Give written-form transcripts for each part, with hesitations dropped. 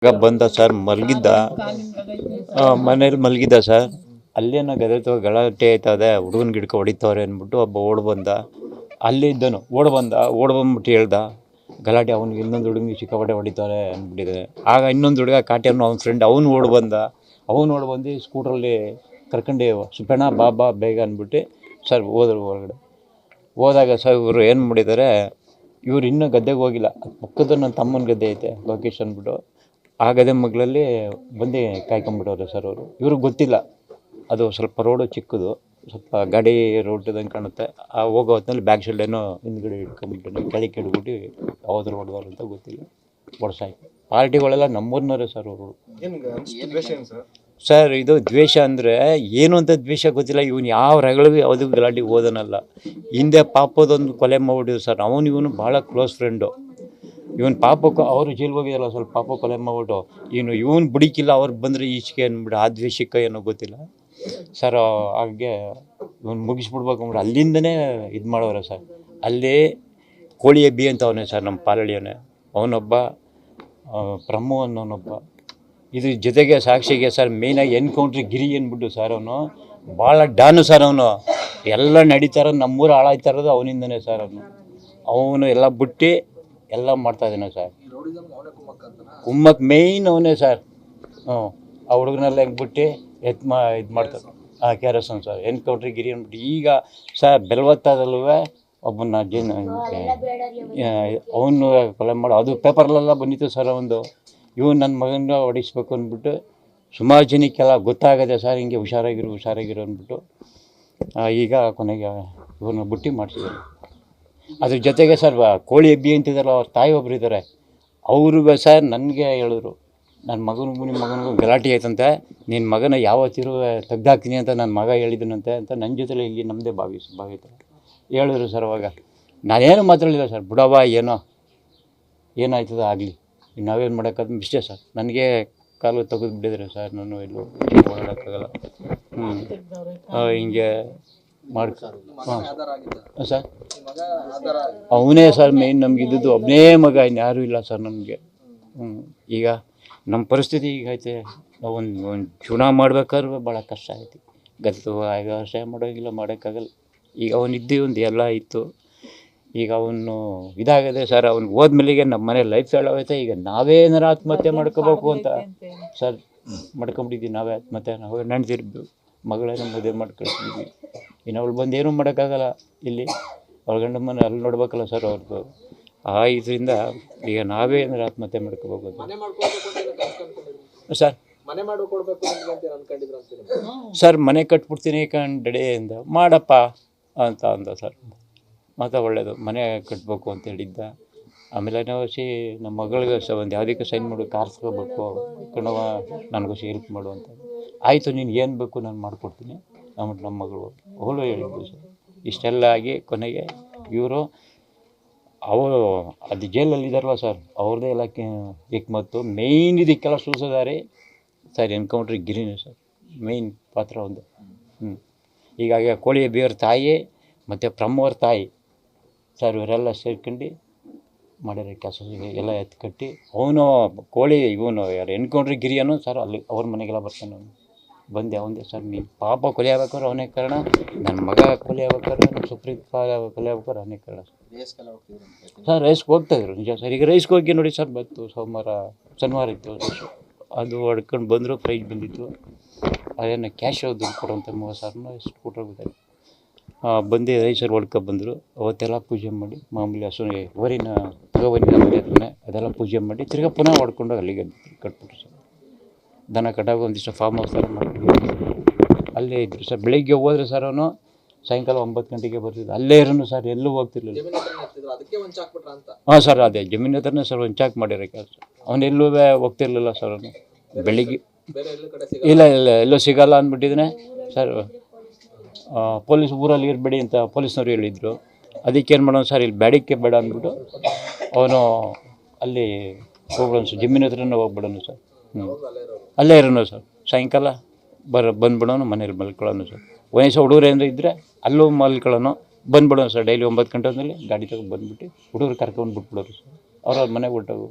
ಈಗ ಬಂದ ಸರ್ ಮಲಗಿದ್ದ, ಮನೇಲಿ ಮಲಗಿದ್ದ ಸರ್. ಅಲ್ಲೇನೋ ಗಲಾಟೆ ಆಯ್ತದೆ, ಹುಡುಗನ ಗಿಡಕ್ಕೆ ಹೊಡಿತವ್ರೆ ಅಂದ್ಬಿಟ್ಟು ಒಬ್ಬ ಓಡ್ ಬಂದ. ಅಲ್ಲೇ ಇದ್ದನು, ಓಡ್ ಬಂದ್ಬಿಟ್ಟು ಹೇಳ್ದ ಗಲಾಟೆ, ಅವ್ನಿಗೆ ಇನ್ನೊಂದು ಹುಡುಗನಿಗೆ ಸಿಕ್ಕಾಪಟ್ಟೆ ಹೊಡಿತಾರೆ ಅಂದ್ಬಿಟ್ಟಿದೆ. ಆಗ ಇನ್ನೊಂದು ಹುಡುಗ ಕಾಟೇನು ಅವ್ನ ಫ್ರೆಂಡ್ ಅವನು ಓಡ್ ಬಂದು ಸ್ಕೂಟ್ರಲ್ಲಿ ಕರ್ಕೊಂಡು ಸುಬ್ಬಣ್ಣ ಬಾ ಬೇಗ ಅಂದ್ಬಿಟ್ಟು ಸರ್ ಹೋದ್ರು ಹೊರಗಡೆ. ಹೋದಾಗ ಸರ್ ಇವರು ಏನು ಮಾಡಿದ್ದಾರೆ, ಇವ್ರು ಇನ್ನೂ ಗದ್ದೆಗೆ ಹೋಗಿಲ್ಲ, ಪಕ್ಕದ ನನ್ನ ತಮ್ಮನ ಗದ್ದೆ ಐತೆ ಲೋಕೇಶ್ ಅಂದ್ಬಿಟ್ಟು, ಆ ಗದ್ದೆ ಮಗ್ಳಲ್ಲಿ ಬಂದು ಕಾಯ್ಕೊಂಬಿಟ್ಟವ್ರೆ ಸರ್ ಅವರು. ಇವ್ರಿಗೆ ಗೊತ್ತಿಲ್ಲ, ಅದು ಸ್ವಲ್ಪ ರೋಡು ಚಿಕ್ಕದು, ಸ್ವಲ್ಪ ಗಾಡಿ ರೋಡ್ದಂಗೆ ಕಾಣುತ್ತೆ. ಆ ಹೋಗೋ ಹೊತ್ತಿನಲ್ಲಿ ಬ್ಯಾಕ್ ಶೆಲ್ಡೇನೋ ಹಿಂದ್ಗಡೆ ಇಟ್ಕೊಂಡ್ಬಿಟ್ಟು ಕೆಳಗೆ ಕೆಡ್ಬಿಟ್ಟು ಯಾವ್ದು ಹೊಡೆದವ್ರು ಅಂತ ಗೊತ್ತಿಲ್ಲ, ಹೊಡ್ಸಾಯ್ತು. ಪಾರ್ಟಿಗಳೆಲ್ಲ ನಮ್ಮೂರಿನವರೇ ಸರ್ ಅವರು. ಸರ್ ಇದು ದ್ವೇಷ ಅಂದರೆ ಏನು ಅಂತ ದ್ವೇಷ ಗೊತ್ತಿಲ್ಲ. ಇವನು ಯಾವ ರಗಳಿಗೂ ಯಾವುದೂ ಗಲಾಟೆಗೆ ಹೋದನಲ್ಲ. ಹಿಂದೆ ಪಾಪದೊಂದು ಕೊಲೆ ಮಾಡ್ಬಿಟ್ಟಿದ್ರು ಸರ್, ಇವನು ಭಾಳ ಕ್ಲೋಸ್ ಫ್ರೆಂಡು. ಇವನು ಪಾಪಕ್ಕೆ ಅವರು ಜೈಲ್ಗೆ ಹೋಗಿದಾರಲ್ಲ, ಸ್ವಲ್ಪ ಪಾಪ ಕೊಲೆ ಮಾಡ್ಬಿಟ್ಟು ಇವನು ಬಿಡಿಕಿಲ್ಲ, ಅವ್ರು ಬಂದರೆ ಈಚೆಗೆ ಅಂದ್ಬಿಟ್ಟು ಆ ದ್ವೇಷಕ್ಕೆ ಏನೋ ಗೊತ್ತಿಲ್ಲ ಸರ್. ಹಾಗೆ ಇವನು ಮುಗಿಸ್ಬಿಡ್ಬೇಕು ಅಂದ್ಬಿಟ್ಟು ಅಲ್ಲಿಂದನೇ ಇದು ಮಾಡೋರೆ ಸರ್. ಅಲ್ಲಿ ಕೋಳಿ ಎಬ್ಬಿ ಅಂತ ಅವನೇ ಸರ್, ನಮ್ಮ ಪಾಲಳಿಯವನೇ ಅವನೊಬ್ಬ, ಪ್ರಮೋ ಅನ್ನೋನೊಬ್ಬ. ಇದ್ರ ಜೊತೆಗೆ ಸಾಕ್ಷಿಗೆ ಸರ್ ಮೇಯ್ನಾಗಿ ಎನ್ಕೌಂಟ್ರಿ ಗಿರಿ ಅಂದ್ಬಿಟ್ಟು ಸರ್, ಅವನು ಭಾಳ ಡಾನು ಸರ್. ಅವನು ಎಲ್ಲ ನಡೀತಾರ, ನಮ್ಮೂರು ಹಾಳಾಯ್ತಾ ಇರೋದು ಅವನಿಂದನೇ ಸರ್. ಅವನು ಎಲ್ಲ ಬಿಟ್ಟು ಎಲ್ಲ ಮಾಡ್ತಾಯಿದ್ದಾನೆ ಸರ್. ಕುಮ್ಮಕ್ಕೆ ಮೇಯ್ನ್ ಅವನೇ ಸರ್. ಆ ಹುಡುಗನೆಲ್ಲ ಹೆಂಗೆ ಬಿಟ್ಟು ಇದು ಮಾಡ್ತಾರೆ. KRS ಸರ್ ಎನ್ಕೌಂಟ್ರಿ ಗಿರಿ ಅಂದ್ಬಿಟ್ಟು. ಈಗ ಸರ್ ಬೆಲ್ವತ್ತಾದಲ್ಲೂ ಒಬ್ಬನ ಅವನು ಕೊಲೆ ಮಾಡೋ ಅದು ಪೇಪರ್ಲೆಲ್ಲ ಬಂದಿತ್ತು ಸರ್. ಇವನು ನನ್ನ ಮಗನ ಹೊಡಿಸ್ಬೇಕು ಅಂದ್ಬಿಟ್ಟು ಸುಮಾರು ಜನಕ್ಕೆಲ್ಲ ಗೊತ್ತಾಗದೆ ಸರ್, ಹಿಂಗೆ ಹುಷಾರಾಗಿರು ಅಂದ್ಬಿಟ್ಟು. ಈಗ ಕೊನೆಗೆ ಇವನು ಬುಟ್ಟಿ ಮಾಡಿಸಿದ್ದಾರೆ. ಅದ್ರ ಜೊತೆಗೆ ಸರ್ ಕೋಳಿ ಎಬ್ಬಿ ಅಂತಿದ್ದಾರಲ್ಲ, ಅವ್ರ ತಾಯಿ ಒಬ್ರು ಇದ್ದಾರೆ, ಅವ್ರಿಗೆ ಸರ್ ನನಗೆ ಹೇಳಿದ್ರು, ನನ್ನ ಮಗನಿಗೂ ಗಲಾಟೆ ಆಯ್ತಂತೆ, ನಿನ್ನ ಮಗನ ಯಾವತ್ತಿರು ತೆಗ್ದಾಕ್ತೀನಿ ಅಂತ ನನ್ನ ಮಗ ಹೇಳಿದನಂತೆ ಅಂತ ನನ್ನ ಜೊತೆಲಿ ಇಲ್ಲಿ ನಮ್ಮದೇ ಭಾವಿತಾರೆ ಹೇಳಿದ್ರು ಸರ್. ಅವಾಗ ನಾನೇನು ಮಾತಾಡಲಿಲ್ಲ ಸರ್, ಬಿಡವ ಏನಾಯ್ತದ ಆಗಲಿ, ನಾವೇನು ಮಾಡೋಕ್ಕಾದ ಇಷ್ಟೇ ಸರ್. ನನಗೆ ಕಾಲು ತೆಗೆದು ಬಿಟ್ಟಿದ್ರೆ ಸರ್, ನಾನು ಎಲ್ಲೂ ಓಡಾಡೋಕ್ಕಾಗಲ್ಲ. ಹಿಂಗೆ ಸರ್ ಅವನೇ ಸರ್ ಮೇಯ್ನ್ ನಮ್ಗೆ ಇದ್ದದ್ದು, ಒಬ್ಬನೇ ಮಗ, ಇನ್ಯಾರೂ ಇಲ್ಲ ಸರ್ ನಮಗೆ. ಈಗ ನಮ್ಮ ಪರಿಸ್ಥಿತಿ ಈಗ ಐತೆ, ಒಂದು ಚುನಾವ ಮಾಡ್ಬೇಕಾದ್ರೆ ಭಾಳ ಕಷ್ಟ ಐತಿ. ವ್ಯವಸಾಯ ಮಾಡೋಕ್ಕಾಗಲ್ಲ. ಈಗ ಅವನಿದ್ದು ಒಂದು ಎಲ್ಲ ಇತ್ತು, ಈಗ ಅವನು ಇದಾಗದೆ ಸರ್. ಅವ್ನಿಗೆ ಹೋದ್ಮೇಲೆಗೆ ನಮ್ಮ ಮನೆ ಲೈಫ್ ಹೇಳೋಯ್ತೆ. ಈಗ ನಾವೇನಾರು ಆತ್ಮಹತ್ಯೆ ಮಾಡ್ಕೋಬೇಕು ಅಂತ ಸರ್ ಮಾಡ್ಕೊಂಬಿಟ್ಟಿದ್ವಿ. ನಾವೇ ಆತ್ಮಹತ್ಯೆ, ನಾವೇ ನೆನೆದಿರ್ಬೇಕು, ಮಗಳೇನೋ ಮದುವೆ ಮಾಡ್ಕೊಳ್ತಿದ್ವಿ. ಇನ್ನು ಅವಳು ಬಂದು ಏನೂ ಮಾಡೋಕ್ಕಾಗಲ್ಲ. ಇಲ್ಲಿ ಅವ್ಳ ಗಂಡ ಮನೆ ಅಲ್ಲಿ ನೋಡ್ಬೇಕಲ್ಲ ಸರ್ ಅವ್ರದ್ದು. ಇದರಿಂದ ಈಗ ನಾವೇ ಏನಾರು ಆತ್ಮಹತ್ಯೆ ಮಾಡ್ಕೋಬೇಕು ಅಂತ ಸರ್. ಮನೆ ಕಟ್ಬಿಡ್ತೀನಿ ಕಂಡಡೆ ಅಂದ, ಮಾಡಪ್ಪ ಅಂತ ಅಂದ ಸರ್. ಮತ್ತು ಒಳ್ಳೆಯದು, ಮನೆ ಕಟ್ಟಬೇಕು ಅಂತ ಹೇಳಿದ್ದ. ಆಮೇಲೆ ನಮ್ಮ ಮಗಳಿಗೆ ಒಂದು ಯಾವುದಕ್ಕೆ ಸೈನ್ ಮಾಡು, ಕಾರ್ಸ್ಕೋಬೇಕು ಕಣವ, ನನಗೋಸಿ ಹೆಲ್ಪ್ ಮಾಡು ಅಂತ. ಆಯಿತು, ನೀನು ಏನು ಬೇಕು ನಾನು ಮಾಡಿಕೊಡ್ತೀನಿ ಅಂದ್ಬಿಟ್ಟು ನಮ್ಮ ಮಗಳು ಅವಳು ಹೇಳಿದ್ದು ಸರ್. ಇಷ್ಟೆಲ್ಲ ಆಗಿ ಕೊನೆಗೆ ಇವರು ಅದು ಜೈಲಲ್ಲಿದ್ದಾರಲ್ಲ ಸರ್, ಅವ್ರದ್ದೇ ಎಲ್ಲ ಮತ್ತು ಮೇಯ್ನ್ ಇದಕ್ಕೆಲ್ಲ ಸೂಸೋದಾರೆ ಸರ್ ಎನ್ಕೌಂಟ್ರಿ ಗಿರಿನೇ ಸರ್, ಮೇಯ್ನ್ ಪಾತ್ರ ಒಂದು. ಹೀಗಾಗಿ ಕೋಳಿ ಬೇವ್ರ ತಾಯಿ ಮತ್ತು ಪ್ರಮ್ಮವ್ರ ತಾಯಿ ಸರ್, ಇವರೆಲ್ಲ ಸೇರ್ಕೊಂಡು ಮಾಡಿರೋ ಕೆಲಸ ಎಲ್ಲ ಎತ್ತು ಕಟ್ಟಿ. ಅವನು ಕೋಳಿ ಇವನು ಯಾರು ಎನ್ಕೌಂಟ್ರಿ ಗಿರಿಯನು ಸರ್, ಅಲ್ಲಿ ಅವ್ರ ಮನೆಗೆಲ್ಲ ಬರ್ತಾನೆ. ಅವನು ಬಂದೆ ಅವಂದೇ ಸರ್, ನೀನು ಪಾಪ ಕೊಲೆ ಆಗ್ಬೇಕಾದ್ರೆ ಅವನೇ ಕಾರಣ, ನನ್ನ ಮಗ ಕೊಲೆ ಆಗ್ಬೇಕಾದ್ರೆ, ನಮ್ಮ ಸುಪ್ರೀತ್ ಕೊಲೆ ಆಗ್ಬೇಕಾದ್ರೆ ಅವನೇ ಕಾರಣ ಸರ್. ರೈಸ್ಗೆ ಹೋಗ್ತಾಯಿದ್ರು ನಿಜ ಸರ್. ಈಗ ರೈಸ್ಗೆ ಹೋಗಿ ನೋಡಿ ಸರ್, ಬಂತು ಶನಿವಾರ ಇತ್ತು, ಅದು ಹೊಡ್ಕೊಂಡು ಬಂದರು, ಪ್ರೈಜ್ ಬಂದಿತ್ತು. ಅದೇನು ಕ್ಯಾಶ್ ದುಡ್ಡು ಕೊಡುವಂಥ 30,000 ಸ್ಕೂಟ್ರ್ ಗೊತ್ತಾಯ್ತು. ಬಂದು ರೈಸರ್ ಹೊಡ್ಕೊಬಂದರು. ಅವತ್ತೆಲ್ಲ ಪೂಜೆ ಮಾಡಿ ಮಾಮೂಲಿ ಹಸುವಿಗೆ ಓರಿನ ಮನೆ ಹತ್ರನೇ ಅದೆಲ್ಲ ಪೂಜೆ ಮಾಡಿ ತಿರ್ಗಾ ಪುನಃ ಹೊಡ್ಕೊಂಡು ಅಲ್ಲಿಗೆ ಕಟ್ಬಿಟ್ರು ಸರ್. ದನ ಕಟ್ಟಾಗ ಒಂದಿಷ್ಟು ಫಾರ್ಮ್ ಹೌಸ್ ಥರ ಮಾಡ್ಕೊಂಡು ಅಲ್ಲೇ ಇದ್ದರು ಸರ್. ಬೆಳಿಗ್ಗೆ ಹೋದರೆ ಸರ್ ಅವನು ಸಾಯಂಕಾಲ 9 ಗಂಟೆಗೆ ಬರ್ತಿದ್ದು. ಅಲ್ಲೇ ಇರೋನು ಸರ್, ಎಲ್ಲೂ ಹೋಗ್ತಿರ್ಲಿಲ್ಲ. ಸರ್ ಅದೇ ಜಮೀನು ಹತ್ರನೇ ಸರ್ ಒಂಚಾಕ್ ಮಾಡಿರೋ ಕೆಲಸ. ಅವನೆಲ್ಲೂ ಹೋಗ್ತಿರ್ಲಿಲ್ಲ ಸರ್. ಅವನು ಬೆಳಿಗ್ಗೆ ಇಲ್ಲ ಎಲ್ಲೂ ಸಿಗಲ್ಲ ಅಂದ್ಬಿಟ್ಟಿದ್ದಾನೆ ಸರ್. ಪೊಲೀಸ್ ಊರಲ್ಲಿ ಇರಬೇಡಿ ಅಂತ ಪೊಲೀಸ್ನವ್ರು ಹೇಳಿದರು. ಅದಕ್ಕೇನು ಮಾಡೋಣ ಸರ್, ಇಲ್ಲಿ ಬ್ಯಾಡಿಕೆ ಬೇಡ ಅಂದ್ಬಿಟ್ಟು ಅವನು ಅಲ್ಲಿ ಹೋಗ್ಬಿಡೋಣ ಸರ್, ಜಮೀನು ಹತ್ರನೇ ಹೋಗ್ಬಿಡೋಣ ಸರ್. ಅಲ್ಲೇ ಇರೋನು ಸರ್. ಸಾಯಂಕಾಲ ಬಂದ್ಬಿಡೋನು, ಮನೇಲಿ ಮಲ್ಕೊಳ್ಳೋನು ಸರ್. ವಯಸ್ಸು ಹುಡುಗರು ಏನಾರು ಇದ್ದರೆ ಅಲ್ಲೂ ಮಲ್ಕೊಳ್ಳೋನು, ಬಂದ್ಬಿಡೋನು ಸರ್. ಡೈಲಿ 9 ಗಂಟೆ ಆದಮೇಲೆ ಗಾಡಿ ತಗೊಂಡು ಬಂದುಬಿಟ್ಟು ಹುಡುಗರು ಕರ್ಕೊಂಡು ಬಿಟ್ಬಿಡೋರು ಸರ್. ಅವ್ರವ್ರ ಮನೆಗೆ ಹೊರಟೋಗು.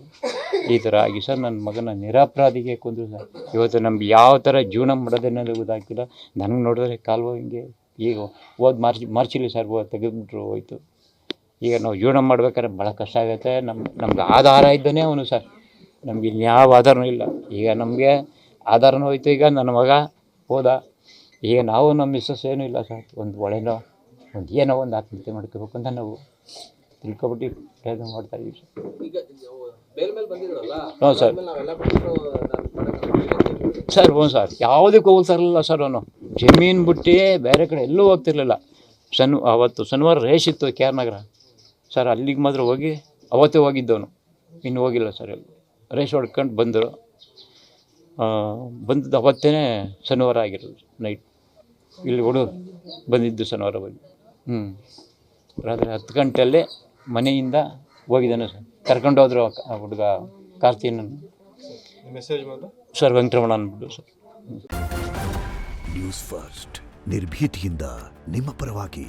ಈ ಥರ ಆಗಿ ಸರ್ ನನ್ನ ಮಗನ ನಿರಪರಾಧಿಗೆ ಕೊಂದರು ಸರ್. ಇವತ್ತು ನಮ್ಗೆ ಯಾವ ಥರ ಜೀವನ ಮಾಡೋದನ್ನೋದು ಗೊತ್ತಾಗ್ತಿಲ್ಲ. ನನಗೆ ನೋಡಿದ್ರೆ ಕಾಲು ಹಿಂಗೆ ಈಗ ಹೋದ ಮಾರ್ಚಲ್ಲಿ ಸರ್ ತೆಗೆದುಬಿಟ್ರು ಹೋಯ್ತು. ಈಗ ನಾವು ಜೀವನ ಮಾಡ್ಬೇಕಾದ್ರೆ ಭಾಳ ಕಷ್ಟ ಆಗುತ್ತೆ. ನಮ್ಗೆ ಆಧಾರ ಇದ್ದಾನೆ ಅವನು ಸರ್. ನಮ್ಗೆ ಇನ್ಯಾವ ಆಧಾರನೂ ಇಲ್ಲ. ಈಗ ನಮಗೆ ಆಧಾರನೂ ಹೋಯ್ತು. ಈಗ ನನ್ನ ಮಗ ಹೋದ. ಈಗ ನಾವು ನಮ್ಮ ಮಿಸ್ಸಸ್ ಏನೂ ಇಲ್ಲ ಸರ್. ಒಂದು ಒಳ್ಳೆನೋ ಏನೋ ಒಂದು ಆತ್ಮಹತ್ಯೆ ಮಾಡ್ಕೋಬೇಕು ಅಂತ ನಾವು ತಿಳ್ಕೊಬಿಟ್ಟು ಪ್ರಯತ್ನ ಮಾಡ್ತಾಯಿದ್ದೀವಿ ಸರ್. ಹ್ಞೂ ಸರ್. ಸರ್ ಹ್ಞೂ ಸರ್, ಯಾವುದಕ್ಕೂ ಹೋಗ್ತಾರಲ್ಲ ಸರ್. ಅವನು ಜಮೀನು ಬಿಟ್ಟು ಬೇರೆ ಕಡೆ ಎಲ್ಲೂ ಹೋಗ್ತಿರ್ಲಿಲ್ಲ. ಅವತ್ತು ಶನಿವಾರ ರೇಷ್ ಇತ್ತು ಕೆ ಆರ್ ನಗರ ಸರ್. ಅಲ್ಲಿಗೆ ಮಾತ್ರ ಹೋಗಿ ಅವತ್ತೇ ಹೋಗಿದ್ದವನು, ಇನ್ನು ಹೋಗಿಲ್ಲ ಸರ್. ಅಲ್ಲಿ ರೇಷ್ ಹೊಡ್ಕೊಂಡು ಬಂದರು. ಬಂದದ್ದು ಅವತ್ತೇ ಶನಿವಾರ ಆಗಿರೋದು ನೈಟ್. ಇಲ್ಲಿ ಹುಡುಗ ಬಂದಿದ್ದು ಶನಿವಾರ ಬಂದು ರಾತ್ರಿ 10 ಗಂಟೆಯಲ್ಲೇ ಮನೆಯಿಂದ ಹೋಗಿದ್ದಾನೆ ಸರ್. ಕರ್ಕೊಂಡು ಹೋದ್ರು ಆ ಹುಡುಗ ಕಾರ್ತಿನನ್ನು ಸರ್. ವೆಂಕಟರಮಣ ಅಂದ್ಬಿಟ್ಟು ಸರ್. ನ್ಯೂಸ್ ಫಸ್ಟ್ ನಿರ್ಭೀತಿಯಿಂದ ನಿಮ್ಮ ಪರವಾಗಿ.